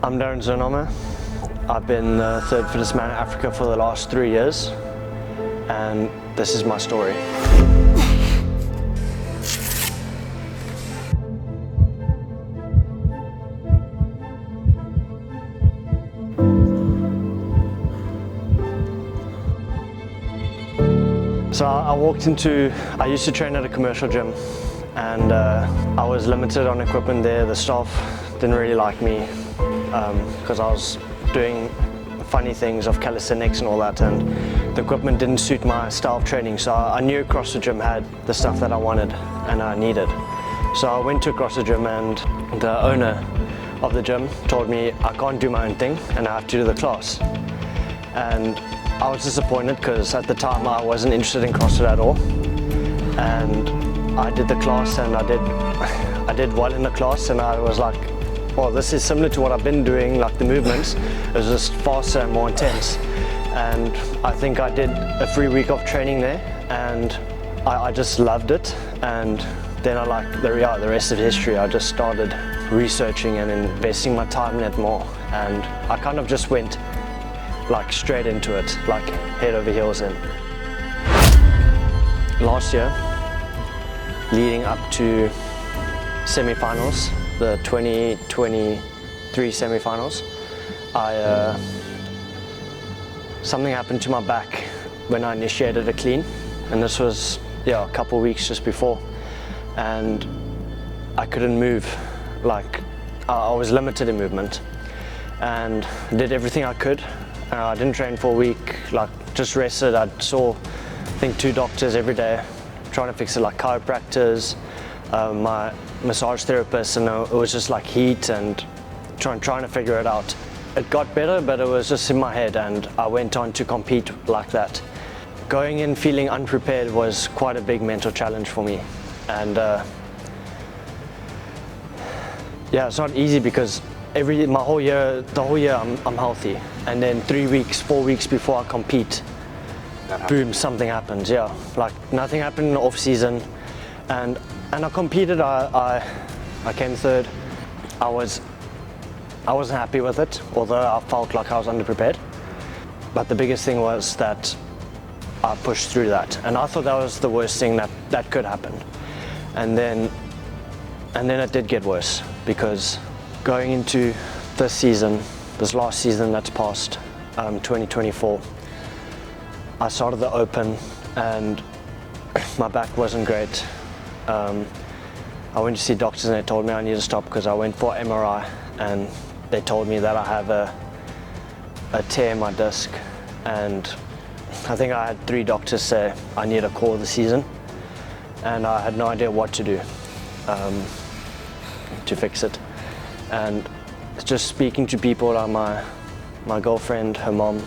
I'm Darren Zurnamer. I've been the third fittest man in Africa for the last 3 years, and this is my story. So I used to train at a commercial gym, and I was limited on equipment there. The staff didn't really like me because I was doing funny things of calisthenics and all that, and the equipment didn't suit my style of training. So I knew CrossFit gym had the stuff that I wanted and I needed. So I went to a CrossFit gym, and the owner of the gym told me I can't do my own thing and I have to do the class. And I was disappointed because at the time I wasn't interested in CrossFit at all. And I did the class, and I did well in the class, and I was like, well, this is similar to what I've been doing, like the movements. It was just faster and more intense. And I think I did a free week of training there, and I just loved it. And then the rest of history. I just started researching and investing my time in it more. And I kind of just went like straight into it, like head over heels in. Last year, leading up to semi-finals, the 2023 semi-finals, something happened to my back when I initiated a clean, and this was a couple of weeks just before, and I couldn't move. Like I was limited in movement, and did everything I could. I didn't train for a week, like just rested. I saw, I think, 2 doctors every day trying to fix it, like chiropractors, my massage therapist, and it was just like heat and trying to figure it out. It got better, but it was just in my head, and I went on to compete like that. Going in feeling unprepared was quite a big mental challenge for me, and it's not easy because the whole year I'm healthy, and then 3 weeks, 4 weeks before I compete, boom, something happens. Like nothing happened in the off season, and I competed. I came third. I wasn't happy with it, although I felt like I was underprepared. But the biggest thing was that I pushed through that, and I thought that was the worst thing that could happen. And then it did get worse, because going into this last season that's passed, 2024, I started the open and my back wasn't great. I went to see doctors, and they told me I need to stop because I went for MRI, and they told me that I have a tear in my disc, and I think I had 3 doctors say I need a call the season, and I had no idea what to do to fix it. And just speaking to people like my girlfriend, her mom,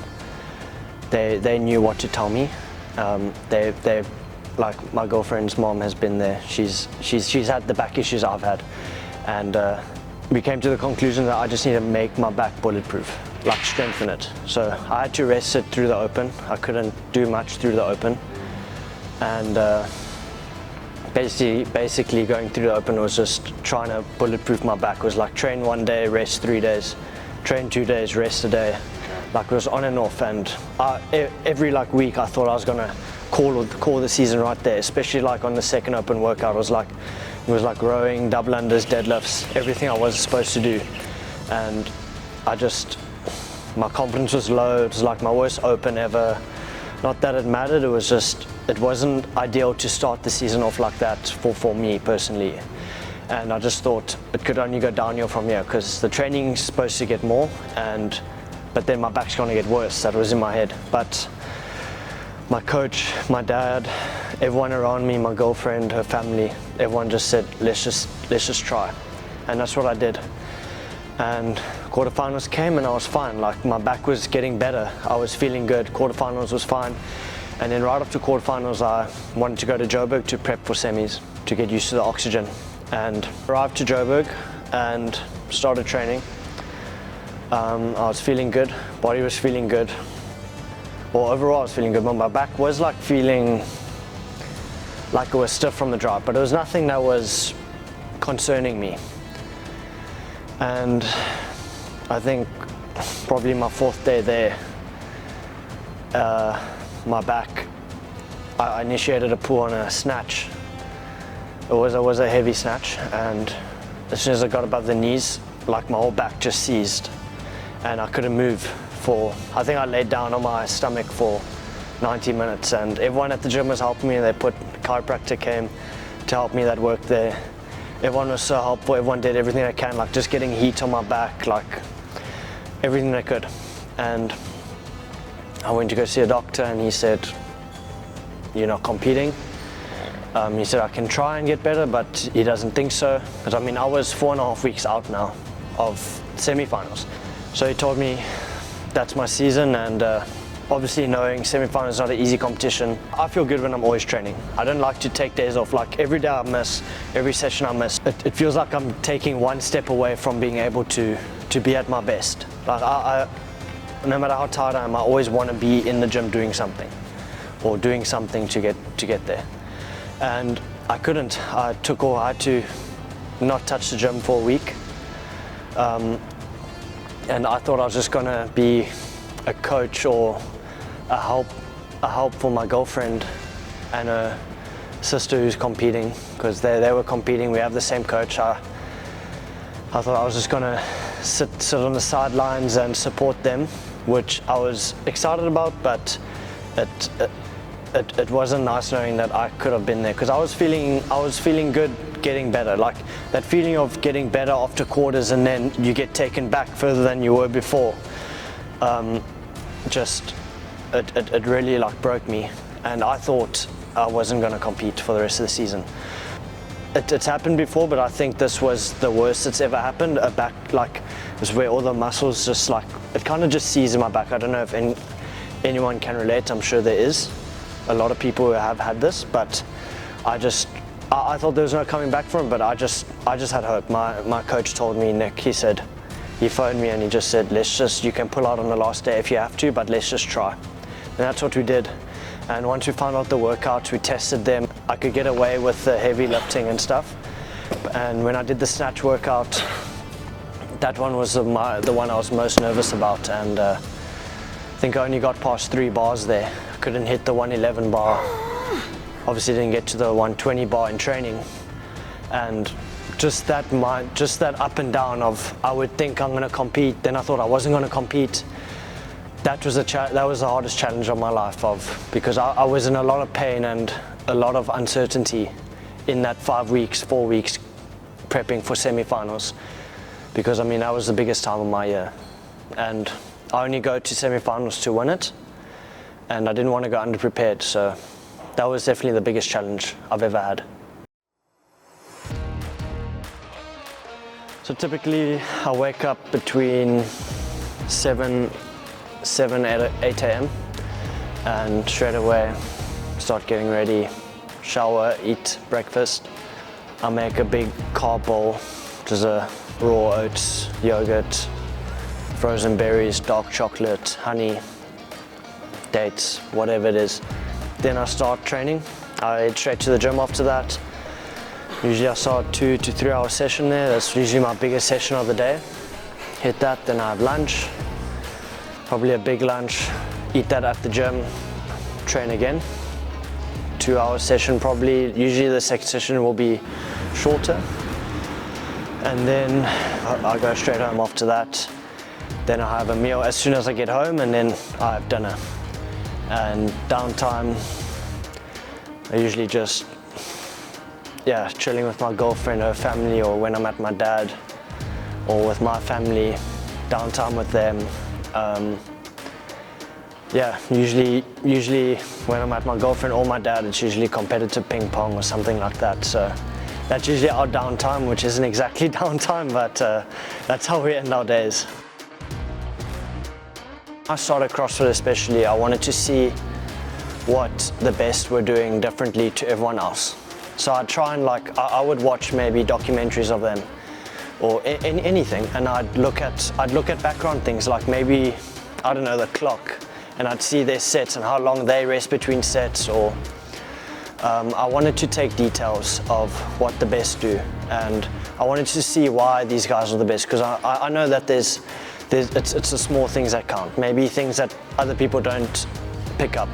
they knew what to tell me. They like my girlfriend's mom has been there. She's had the back issues I've had, and we came to the conclusion that I just need to make my back bulletproof, like strengthen it. So I had to rest it through the open. I couldn't do much through the open, and basically going through the open was just trying to bulletproof my back. It was like train 1 day, rest 3 days, train 2 days, rest a day. Like it was on and off, and every week I thought I was gonna call the season right there, especially like on the second open workout. It was like rowing, double unders, deadlifts, everything I was supposed to do. And my confidence was low. It was like my worst open ever. Not that it mattered, it wasn't ideal to start the season off like that for me personally. And I just thought it could only go downhill from here, because the training's supposed to get more, but then my back's gonna get worse. That was in my head. But my coach, my dad, everyone around me, my girlfriend, her family, everyone just said, let's just try. And that's what I did. And quarterfinals came, and I was fine. Like my back was getting better. I was feeling good. Quarterfinals was fine. And then right after quarterfinals, I wanted to go to Joburg to prep for semis, to get used to the oxygen. And arrived to Joburg and started training. I was feeling good, body was feeling good. Well, overall I was feeling good, but my back was like feeling like it was stiff from the drive, but it was nothing that was concerning me. And I think probably my 4th day there, my back, I initiated a pull on a snatch. It was a heavy snatch, and as soon as I got above the knees, like my whole back just seized and I couldn't move I think I laid down on my stomach for 90 minutes, and everyone at the gym was helping me. They put chiropractor came to help me that worked there. Everyone was so helpful. Everyone did everything they can, like just getting heat on my back, like everything they could. And I went to go see a doctor, and he said, "You're not competing." He said I can try and get better, but he doesn't think so. Because I mean, I was 4.5 weeks out now of semi-finals. So he told me that's my season, and obviously knowing semi-finals is not an easy competition. I feel good when I'm always training. I don't like to take days off. Like every day I miss, every session I miss. It feels like I'm taking one step away from being able to be at my best. Like no matter how tired I am, I always want to be in the gym doing something, or doing something to get there. And I couldn't. I had to not touch the gym for a week. And I thought I was just gonna be a coach or a help for my girlfriend and a sister who's competing, because they were competing. We have the same coach. I thought I was just gonna sit on the sidelines and support them, which I was excited about, but it wasn't nice knowing that I could have been there, because I was feeling good, getting better, like that feeling of getting better after quarters and then you get taken back further than you were before. It really like broke me, and I thought I wasn't going to compete for the rest of the season. It's happened before, but I think this was the worst it's ever happened. A back, like, was where all the muscles just like, it kind of just seized in my back. I don't know if anyone can relate. I'm sure there is a lot of people who have had this, but I thought there was no coming back from it, but I just had hope. My coach told me, Nick, he phoned me and he just said, you can pull out on the last day if you have to, but let's just try. And that's what we did. And once we found out the workouts, we tested them. I could get away with the heavy lifting and stuff. And when I did the snatch workout, that one was the one I was most nervous about. And I think I only got past 3 bars there. I couldn't hit the 111 bar. Obviously didn't get to the 120 bar in training. And just that up and down of, I would think I'm gonna compete, then I thought I wasn't gonna compete. That was the hardest challenge of my life, because I was in a lot of pain and a lot of uncertainty in that 4 weeks prepping for semi-finals, because I mean that was the biggest time of my year, and I only go to semi-finals to win it, and I didn't want to go underprepared, so that was definitely the biggest challenge I've ever had. So typically I wake up between 7 and 8 a.m. and straight away start getting ready, shower, eat breakfast. I make a big carb bowl, which is a raw oats, yogurt, frozen berries, dark chocolate, honey, dates, whatever it is. Then I start training. I head straight to the gym after that. Usually I start 2 to 3 hour session there. That's usually my biggest session of the day. Hit that, then I have lunch. Probably a big lunch, eat that at the gym, train again. 2 hour session probably. Usually the second session will be shorter. And then I go straight home after that. Then I have a meal as soon as I get home, and then I have dinner. And downtime, I usually just, chilling with my girlfriend, her family, or when I'm at my dad, or with my family, downtime with them. Usually when I'm at my girlfriend or my dad, it's usually competitive ping pong or something like that. So that's usually our downtime, which isn't exactly downtime, but that's how we end our days. I started CrossFit especially, I wanted to see what the best were doing differently to everyone else. So I'd try and I would watch maybe documentaries of them, or anything, and I'd look at background things, like maybe, I don't know, the clock, and I'd see their sets and how long they rest between sets, or I wanted to take details of what the best do, and I wanted to see why these guys are the best, because I know that there's it's the small things that count, maybe things that other people don't pick up.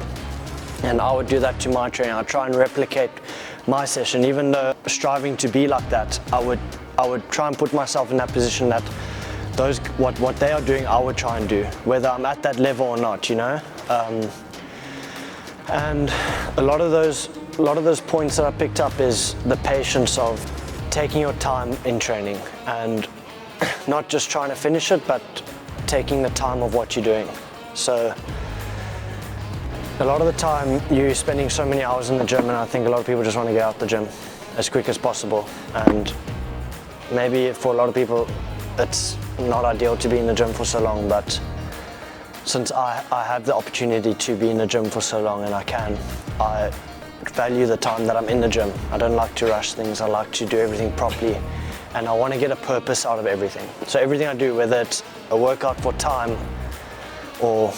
And I would do that to my training. I'd try and replicate my session, even though striving to be like that, I would try and put myself in that position that what they are doing, I would try and do, whether I'm at that level or not, you know. And a lot of those points that I picked up is the patience of taking your time in training and not just trying to finish it, but taking the time of what you're doing. So a lot of the time you're spending so many hours in the gym, and I think a lot of people just want to get out the gym as quick as possible. And maybe for a lot of people it's not ideal to be in the gym for so long, but since I have the opportunity to be in the gym for so long, and I value the time that I'm in the gym. I don't like to rush things. I like to do everything properly, and I want to get a purpose out of everything. So everything I do, whether it's a workout for time or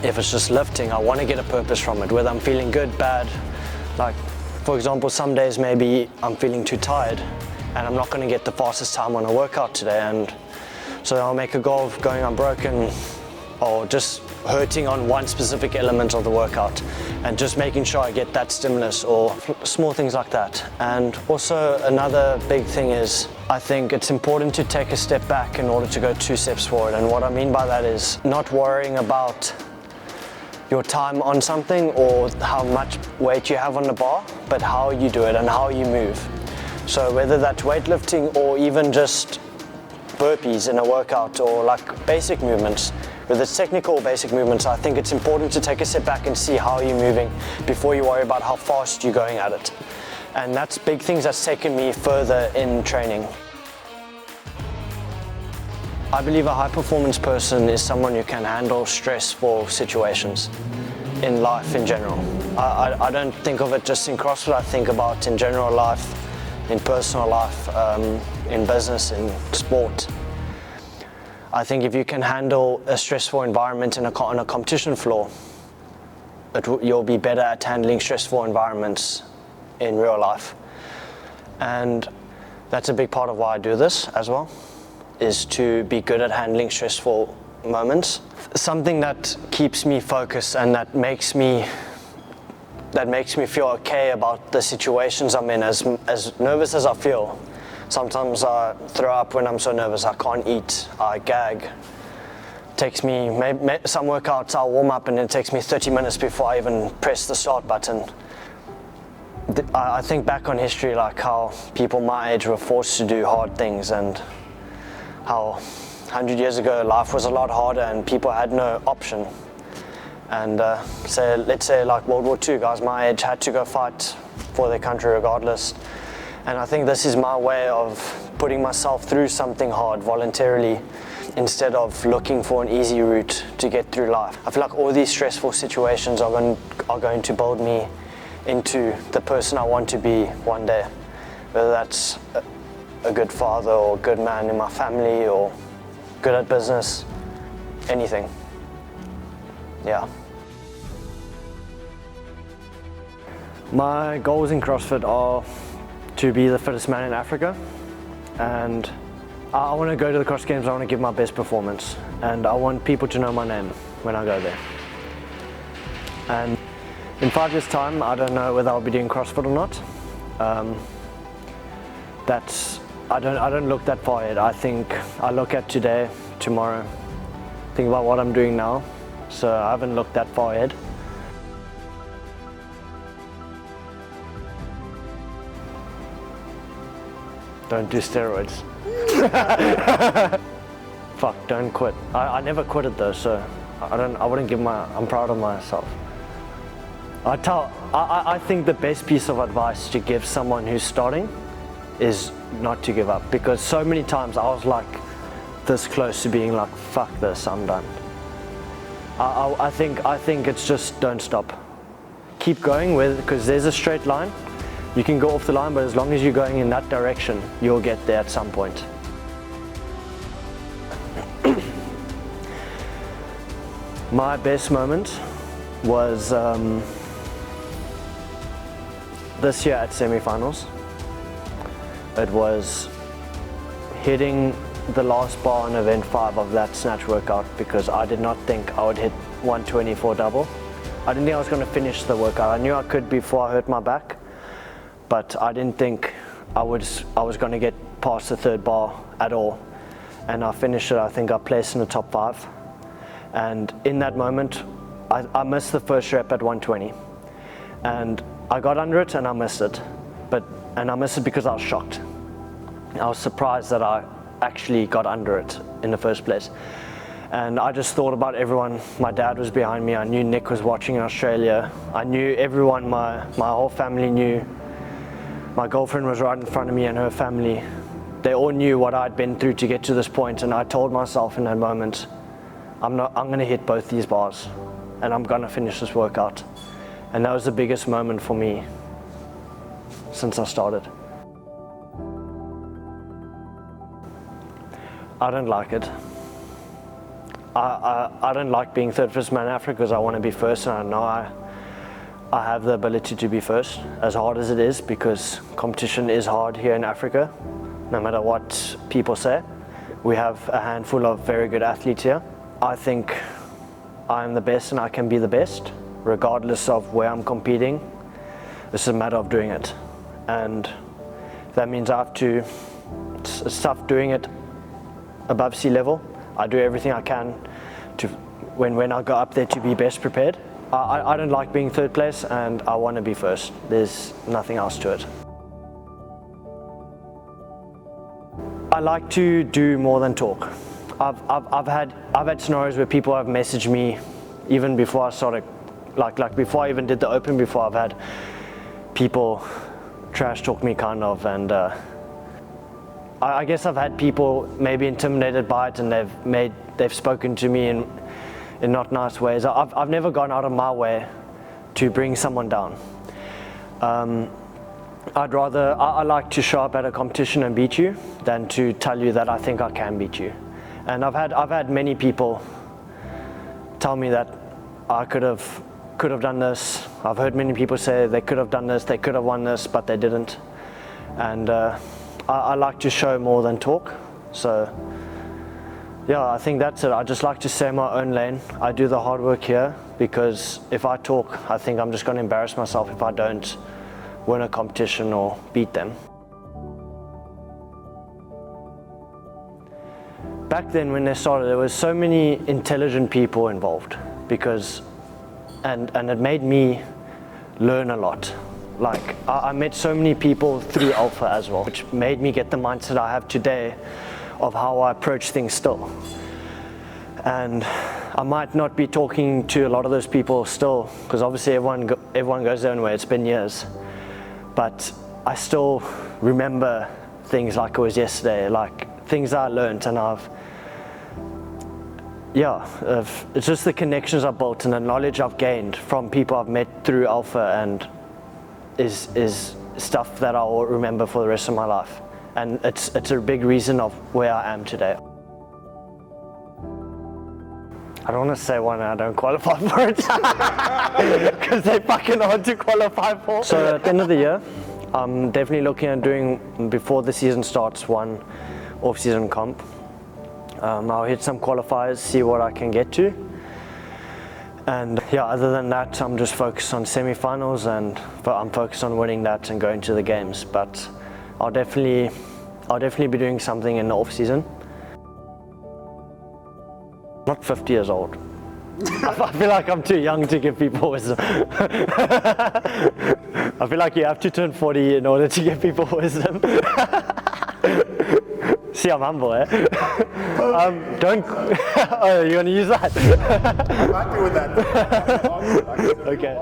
if it's just lifting, I want to get a purpose from it, whether I'm feeling good, bad. Like, for example, some days maybe I'm feeling too tired and I'm not going to get the fastest time on a workout today, and so I'll make a goal of going unbroken or just hurting on one specific element of the workout and just making sure I get that stimulus, or small things like that. And also another big thing is, I think it's important to take a step back in order to go 2 steps forward. And what I mean by that is not worrying about your time on something or how much weight you have on the bar, but how you do it and how you move. So whether that's weightlifting or even just burpees in a workout, or like basic movements, whether it's technical or basic movements, I think it's important to take a step back and see how you're moving before you worry about how fast you're going at it. And that's big things that's taken me further in training. I believe a high performance person is someone who can handle stressful situations in life in general. I don't think of it just in CrossFit, I think about in general life, in personal life, in business, in sport. I think if you can handle a stressful environment on a competition floor, you'll be better at handling stressful environments in real life. And that's a big part of why I do this as well, is to be good at handling stressful moments. Something that keeps me focused and that makes me feel okay about the situations I'm in, as nervous as I feel. Sometimes I throw up when I'm so nervous, I can't eat, I gag. Takes me, some workouts I'll warm up and it takes me 30 minutes before I even press the start button. I think back on history, like how people my age were forced to do hard things, and how 100 years ago life was a lot harder and people had no option. And let's say like World War II, guys my age had to go fight for their country regardless. And I think this is my way of putting myself through something hard voluntarily, instead of looking for an easy route to get through life. I feel like all these stressful situations are going to build me into the person I want to be one day. Whether that's a good father or a good man in my family or good at business, anything. Yeah. My goals in CrossFit are to be the fittest man in Africa, and I want to go to the CrossFit Games. I want to give my best performance, and I want people to know my name when I go there. And in 5 years' time, I don't know whether I'll be doing CrossFit or not. I don't look that far ahead. I think I look at today, tomorrow, think about what I'm doing now. So I haven't looked that far ahead. Don't do steroids. Fuck, don't quit. I never quitted though, so I'm proud of myself. I think the best piece of advice to give someone who's starting is not to give up, because so many times I was like this close to being like, fuck this, I'm done. I think it's just don't stop. Keep going because there's a straight line. You can go off the line, but as long as you're going in that direction, you'll get there at some point. My best moment was this year at semi-finals. It was hitting the last bar on event 5 of that snatch workout because I did not think I would hit 120 for double. I didn't think I was going to finish the workout. I knew I could before I hurt my back, but I didn't think I was going to get past the 3rd bar at all. And I finished it. I think I placed in the top 5. And in that moment, I missed the first rep at 120. And I got under it and I missed it. And I missed it because I was shocked. I was surprised that I actually got under it in the first place. And I just thought about everyone. My dad was behind me. I knew Nick was watching in Australia. I knew everyone, my whole family knew. My girlfriend was right in front of me and her family. They all knew what I'd been through to get to this point. And I told myself in that moment, I'm going to hit both these bars and I'm going to finish this workout. And that was the biggest moment for me since I started. I don't like it. I don't like being 3rd first man in Africa because I want to be first, and I know I have the ability to be first, as hard as it is, because competition is hard here in Africa, no matter what people say. We have a handful of very good athletes here. I think I'm the best and I can be the best, regardless of where I'm competing. It's a matter of doing it. And that means I have to, it's tough doing it above sea level. I do everything I can to, when I go up there, to be best prepared. I don't like being 3rd place and I want to be first. There's nothing else to it. I like to do more than talk. I've had scenarios where people have messaged me even before I started, like before I even did the open, before I've had people trash talk me kind of, and I guess I've had people maybe intimidated by it and they've spoken to me in not nice ways. I've never gone out of my way to bring someone down. I like to show up at a competition and beat you than to tell you that I think I can beat you. And I've had many people tell me that I could have done this. I've heard many people say they could have done this, they could have won this, but they didn't. And I like to show more than talk. So yeah, I think that's it. I just like to stay in my own lane. I do the hard work here because if I talk, I think I'm just going to embarrass myself if I don't win a competition or beat them. Back then when they started, there was so many intelligent people involved and it made me learn a lot. Like I met so many people through Alpha as well, which made me get the mindset I have today of how I approach things still. And I might not be talking to a lot of those people still, because obviously everyone goes their own way. It's been years, but I still remember things like it was yesterday, like things I learned, and it's just the connections I've built and the knowledge I've gained from people I've met through Alpha, and is stuff that I'll remember for the rest of my life. And it's a big reason of where I am today. I don't want to say one I don't qualify for it, because they're fucking hard to qualify for. So at the end of the year, I'm definitely looking at doing, before the season starts, one off-season comp. I'll hit some qualifiers, see what I can get to. And yeah, other than that, I'm just focused on semi-finals, and I'm focused on winning that and going to the games. But I'll definitely be doing something in the off-season. I'm not 50 years old. I feel like I'm too young to give people wisdom. I feel like you have to turn 40 in order to give people wisdom. See, I'm humble, eh? Don't. Oh, you're gonna use that? I'm happy with that. Okay.